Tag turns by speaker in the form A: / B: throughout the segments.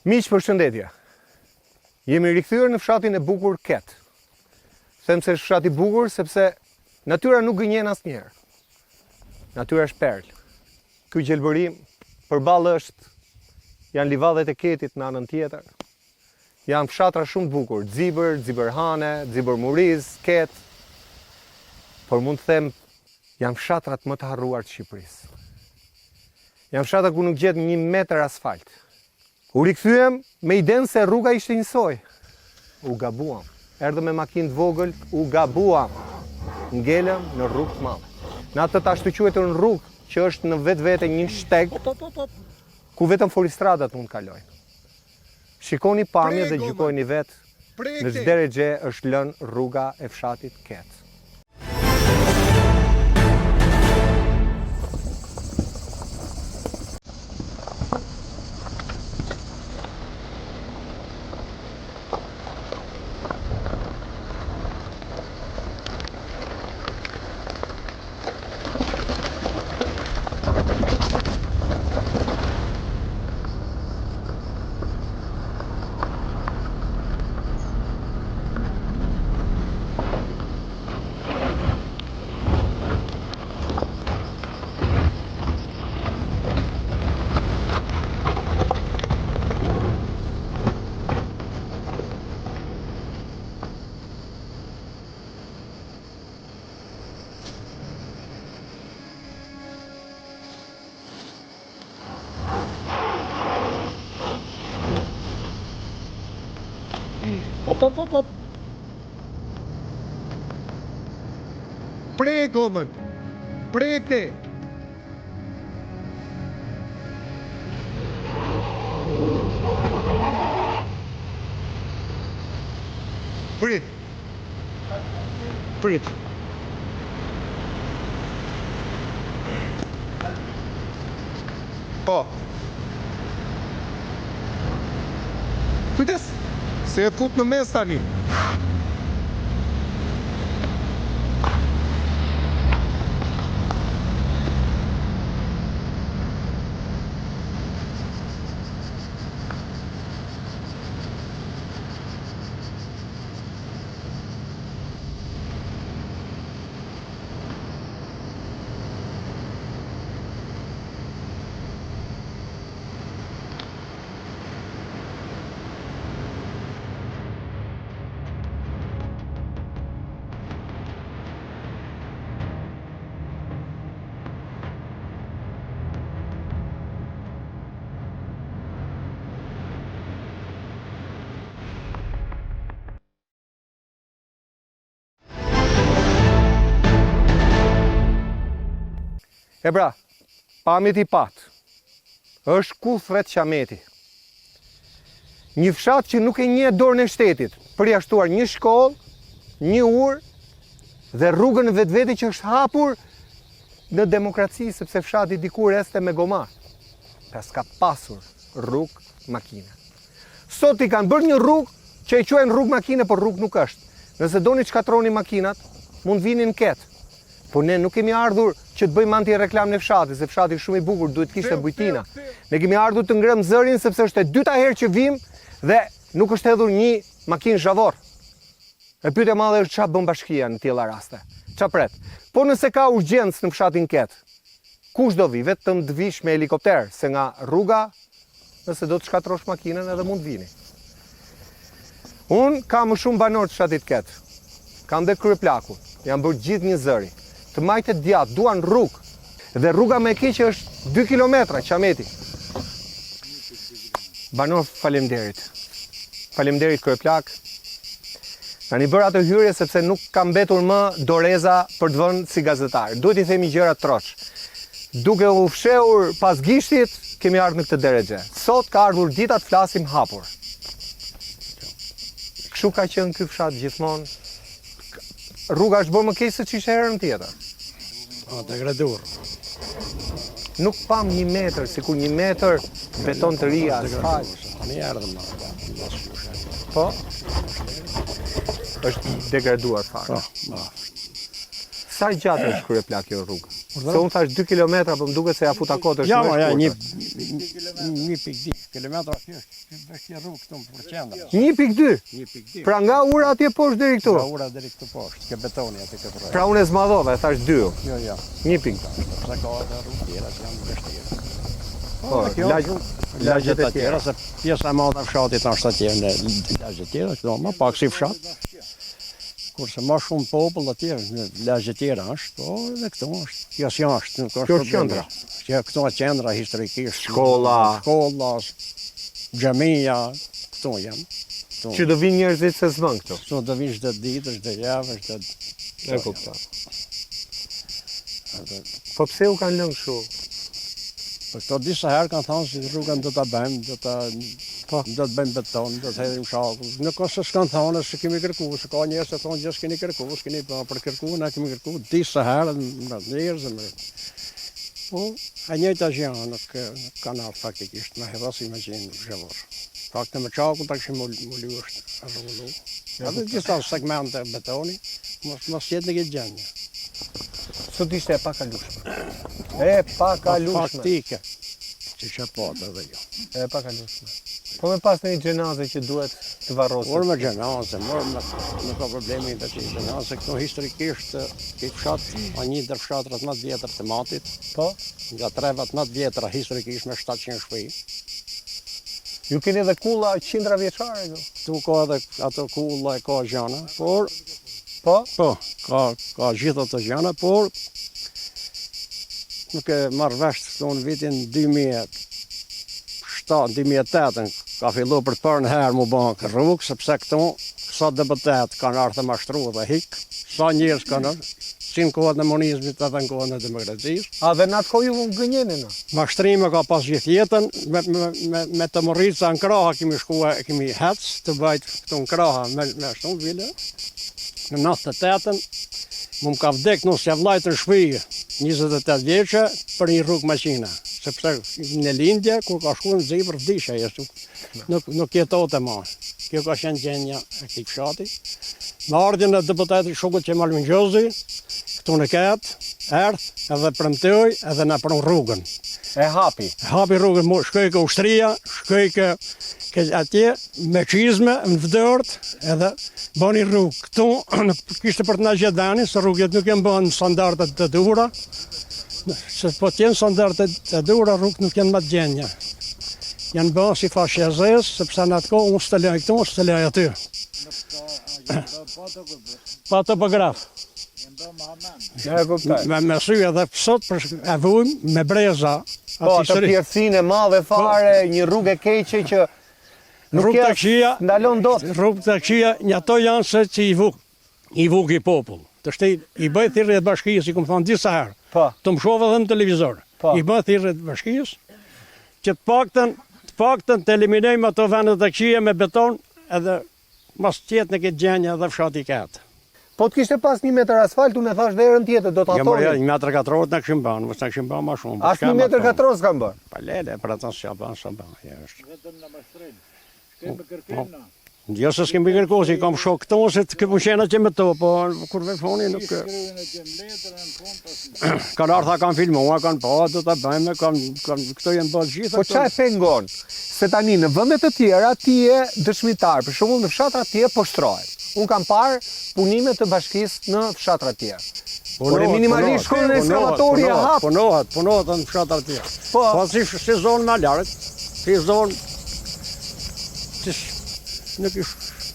A: Miq, përshëndetje. Jemi rikthyer në fshatin e bukur Ket. Them se është fshat i bukur sepse natyra nuk gënjen asnjëherë. Natyra është perl. Ky gjelbërim përballë janë livadhet e Ketit në anën tjetër. Janë fshatra shumë të bukur, Xibër, Xibërhane, Xibërmuriz, Ket. Por mund të them janë fshatrat më të harruar të Shqipërisë. Janë fshatra ku nuk gjet 1 metër asfalt. U rikthyem me idenë se rruga ishte njësoj. U gabuam. Erdhëm me makinë të vogël, u gabuam. Ngelëm në rrugë të madhe. Në atë të ashtu quhetur në rrugë, që është në vetvete një shteg, ku vetëm folistradat mund kalojnë. Shikoni pamje dhe gjykojeni vetë në çdo drejtë është lënë rruga e fshatit Ket.
B: Hop. Prego, mën. Prete. Prit. Po. Kujdes. Se e fut në mes tani.
A: E bra, pamjet I pat, është ku thret Qameti. Një fshat që nuk e njeh dorën e shtetit, përjashtuar një shkollë, një urë dhe rrugën vetvete që është hapur në demokraci, sepse fshati dikur este me gomar. Pra s'ka pasur rrugë makine. Sot I kanë bërë një rrugë që e quajnë rrugë makine, por rrugë nuk është. Nëse doni të shkatroni makinat, mund vini në Ket. Po ne nuk kemi ardhur që të bëjmë anti-reklam në fshati, se fshati shumë I bukur, duhet kishte bujtina. Ne kemi ardhur të ngrëm zërin sepse është e dyta herë që vim dhe nuk është hedhur një makinë zhavor. E pyetja e madhe është çfarë bën bashkia në tilla raste. Çfarë pret? Po nëse ka urgjencë në fshatin Ket, kush do vi? Vetëm të vish me helikopter, se nga rruga, nëse do të shkatrosh makinën edhe mund vini. Unë kam më shumë banor të fshatit Ket. Kam dhe kryeplakun. Janë bërë gjithë një zëri. Të majtet djatë, duan rrugë. Dhe rruga me keqe është 2 kilometra, Qameti. Banor, faleminderit. Faleminderit kryeplak. Tani bërë atë hyrje sepse nuk kam mbetur më doreza për të vënë si gazetar. Duhet I themi gjëra troç. Duke u fshehur pas gishtit, kemi ardhur në këtë drejtë. Sot ka ardhur dita të flasim hapur. Kështu ka qenë ky fshat gjithmonë. Rruga është bërë më keq se ç'ishte herën tjetër.
B: Degraduar.
A: Nuk pam 1 metër, sikur 1 metër beton të ri asfalt.
B: Tani erdhëm.
A: Po? Është degraduar fare.
B: Po.
A: Sa gjatë është kryeplak kjo rrugë? Se unë thash 2 kilometra, po më duket se ja futa kotër
C: Ja,
A: shumë e
C: ja,
A: shkurtër.
C: 1,2 kilometra kjo rrugë këtu për qendra.
A: 1,2.
C: 1,2.
A: Pra nga ura atje poshtë deri këtu.
C: Nga ura deri këtu poshtë, ke betoni aty këtë rrugë.
A: Pra unë e zmadhova, e thash 2.
C: Jo, jo.
A: 1,2.
C: Sa ka edhe rrugë tjera që janë vështirë.
A: Po, lagjet
C: e tjera, se pjesa e madhe e fshatit është atje në lagjet tjera, këto më pak si fshat. Kurse më shumë popull atje në lagjet tjera është, po edhe këto është. Kjo s'jashtë, nuk është.
A: Kjo është qendra.
C: Kjo këto është qendra historikisht.
A: Shkolla,
C: xhamia, këto janë.
A: që do vinë njerëzit se s'vën këtu.
C: Këto do vinë çdo ditë, çdo javë, çdo.
A: E kuptoj. Po pse u kanë lënë kështu?
C: Po këto disa herë kanë thënë se rrugën do ta bëjmë, do të bëjmë beton, do të hedhim shakull. Nuk ka se s'kan thënë se kemi kërkuar, se ka njerëz që thonë gjithë keni kërkuar, s'keni për kërkuar, na kemi kërkuar disa herë me njerëz me. Po, a njëjta gjë në kanal faktikisht, me hedhasi me gjenë zhvillor. Faktë me shakull ta kishim ulu është rrugë. Edhe disa segmente betoni, mos jetë në këtë gjendje.
A: Sot ishte e pakalueshme. E pakalueshme.
C: Faktike. Që që patë edhe jo.
A: E pakalueshme. Po me pas në një gjenaze që duhet të varroset.
C: Por me gjenaze, nuk ka problemi me që gjenaze. Këto historikisht i fshat, a një ndër fshatrat më të vjetër të Matit.
A: Po?
C: Nga trevat më të vjetra historikisht me 700 shtëpi.
A: Ju keni edhe kulla 100 vjeçare këtu?
C: Tu ka edhe ato kulla e ka gjana, por
A: Po?
C: po, ka gjithë ato gjana, por nuk e marrë vesh këto në vitin 2007-2008 ka fillu për të parë në herë mu banë rrugë, sepse këto sa deputet kanë ardhur të mashtru dhe hik, sa njerëz kanë si në kohët në monizmit edhe në kohët në demokracisë.
A: A dhe në atë kohë ju gënjeni në?
C: Mashtrime ka pas gjithë jetën, me të morrica në kraha kemi shkua, kemi hec të bajt këtu në kraha me ashtu vile. Në 98-ën, më ka vdek nësë javlajtë në shpijë, 28 vjeqe, për një rrugë maqina. Sepse në lindje, kur ka shku në zibër, vdisha jeshtu, nuk jetote ma. Kjo ka qenë gjenja e këtij fshati. Me ardhjen e deputetit Shokut Qemal Mingjozi, këtu në ketë, erdhë edhe premtoj edhe në pron rrugën.
A: E hapi.
C: Hapi rrugën, shkoj ke ushtria, shkoj ke atje, me qizme, në vdërt, edhe bëni rrugë. Këtu kishte për të na gjetë dani, se rrugët nuk janë bënë standardet të duhura, se po t'jenë standardet të duhura, rrugët nuk janë më të gjenja. Janë bënë si fashjezes, sepse në atë kohë unë stelaj këtu, unë stelaj aty. Pa topograf. Me sy edhe sot e vujmë me breza.
A: Po, të pjerësinë e madhe fare, një rrugë e keqe që
C: Rrugë të këqia,
A: ndalon dot.
C: Rrugë të këqia, një ato janë se që i vuk i popull. Të shtej, i bëjt thirrjet bashkijës, si këmë thonë disa herë.
A: Po.
C: Të më shove dhe në televizor.
A: Po.
C: I bëjt thirrjet bashkijës, që të paktën të eliminojmë ato vendet të këqia me beton, edhe mos tjetë në këtë gjenja dhe fshati ketë.
A: Po të kishte pas 1 metër asfalt, unë e thash dhe erën tjetër, do të
C: atoni.
A: 1
C: metër katrorët në këshim banë, mos në këshim banë ma shumë.
A: As 1 metër katrorës kam bërë.
C: Pa lele, për atën s'ja banë, s'ja banë.
D: Vetëm në mashtrim. S'kemi kërkim na.
C: Jo se s'kemi kërku, si kam shok këto, se të këpun qena që me to, po kur vefoni nuk... Kanë artha kanë filmua, kanë pa, do të bëjme, këto jenë bërë gjitha.
A: Po qaj pengon? Se tani në vëndet të tjera ti e dëshmitar, për shembull në fshatra tjera po shtrohet. Unë kam parë punime të bashkisë në fshatra tjera. Por e minimalisht shkojnë në eskavatori e hap.
C: Punohet në fshatra tjera. Po si zonë me lartë, si zonë...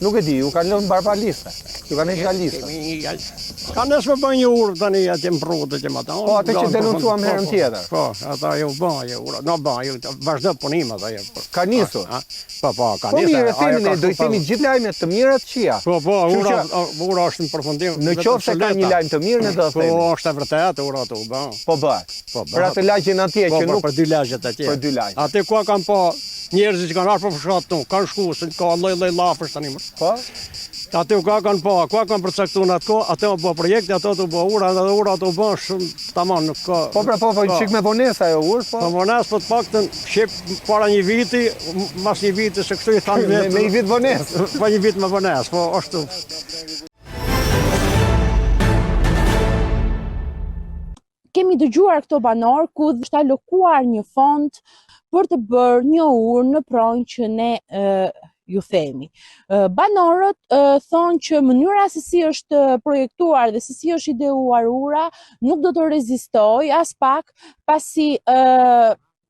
A: Nuk e di, ju kanë lënë barbalistë. Ju kanë heqë lista.
C: Ka nësë me bëjnë një urë tani atje më prodë që më ta.
A: Po, atë që denoncuam herën tjetër.
C: Po, ata ju bëjnë urë, no bëjnë, vazhdo punim ata ju.
A: Ka nisur.
C: Po, ka nisur.
A: Po mirë, themi, do i themi gjithë lajmet të mirët që ja.
C: Po, ura është në përfundim.
A: Në qoftë se ka një lajm të mirë, ne do të themi.
C: Po, është e vërtet, ura të u bëjnë.
A: Po bëhet. Për atë lagjen atje që nuk...
C: Për 2 lagjet atje.
A: Për 2 lagje.
C: Atë kua kanë po njerëzit që kanë ardhur për fshat këtu, kanë shku, se ka lloj lafësh tani.
A: Po?
C: Atë u kanë po, kua kanë përcaktuar në atë kohë, atë u bë projekti, ato u bë ura, edhe ura të u bën shumë tamam, nuk ka.
A: Po, çik me vonesë ajo urë, po.
C: Po vonesë, po të paktën shep para një viti, mas një viti se kështu i thanë vetë.
A: Me një vit vonesë.
C: Po një vit me vonesë, po ashtu.
E: Kemi dëgjuar këto banor ku është alokuar një fond për të bërë një urë në pronjë që ne ju themi. Banorët thonë që mënyra se si është projektuar dhe se si është ideuar ura nuk do të rezistoj as pak, pasi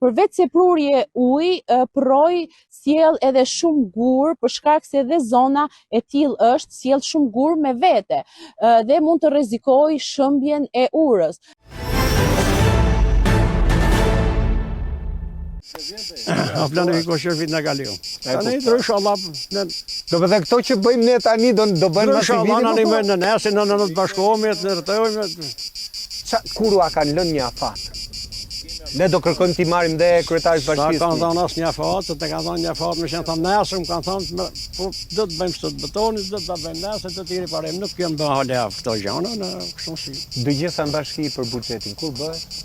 E: përveç se prurje ujë, proj sjell edhe shumë gur, për shkak se edhe zona e tillë është, sjell shumë gur me vete dhe mund të rrezikojë shëmbjen e urës.
C: A planifiko shërbit në kaliu. Tani ndryshe Allah,
A: Do të thënë këto që bëjmë ne tani do bëjmë
C: ndryshe Allah në animojnë në nesin, në të bashkohemi, në rëtojme.
A: Kur ua kanë lënë një afat? Ne do kërkojmë t'i marrim dhe kryetarit
C: Sa
A: bashkisë.
C: kanë thonë asë një afatë, të kanë thonë një afatë, më shenë thonë nesëm, kanë thonë, po do të bëjmë sot betoni, do të bëjmë nesë, do t'iri parim, nuk kemë bëjmë halef këto gjana, në kështu si.
A: Dëgjesa në bashki për buxhetin, kur bëhet?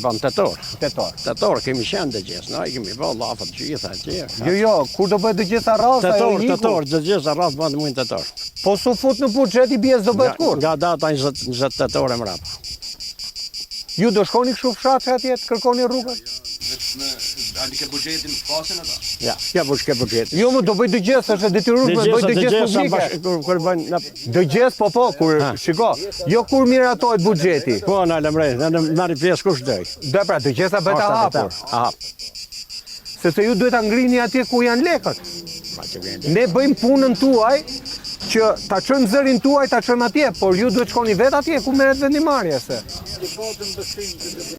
C: Banë tetor.
A: Tetor.
C: Tetor, kemi qenë dëgjes, na i kemi bëhë lafët gjitha atje.
A: Jo, kur do bëhet dëgjesa rrallë,
C: Tetor, dëgjes rrallë bënë mujnë tetor.
A: Po su fut në buxhet i bjes do bëhet kur?
C: Nga data 20 tetor e mrapa.
A: Ju do shkoni kështu fshathe atje të kërkoni rrugën?
F: A di ke buxhetin pasin ata?
C: Ja, ke buxhet.
A: Jo, më do bëj dëgjesa, është detyruar të bëj dëgjes publike.
C: Kur bëjnë,
A: Dëgjes, po, kur, shiko, jo kur miratohet buxheti.
C: po në lemrej, në marri pjesë kush dëj.
A: Dhe pra, dëgjesa bëhet e hapur.
C: Aha.
A: Sepse ju duhet ta ngrini atje ku janë lekët.
C: Ma që vjen.
A: Ne bëjmë punën tuaj, që ta çojmë zërin tuaj, ta çojmë atje, por ju duhet shkoni vetë atje ku merret vendimarrja se.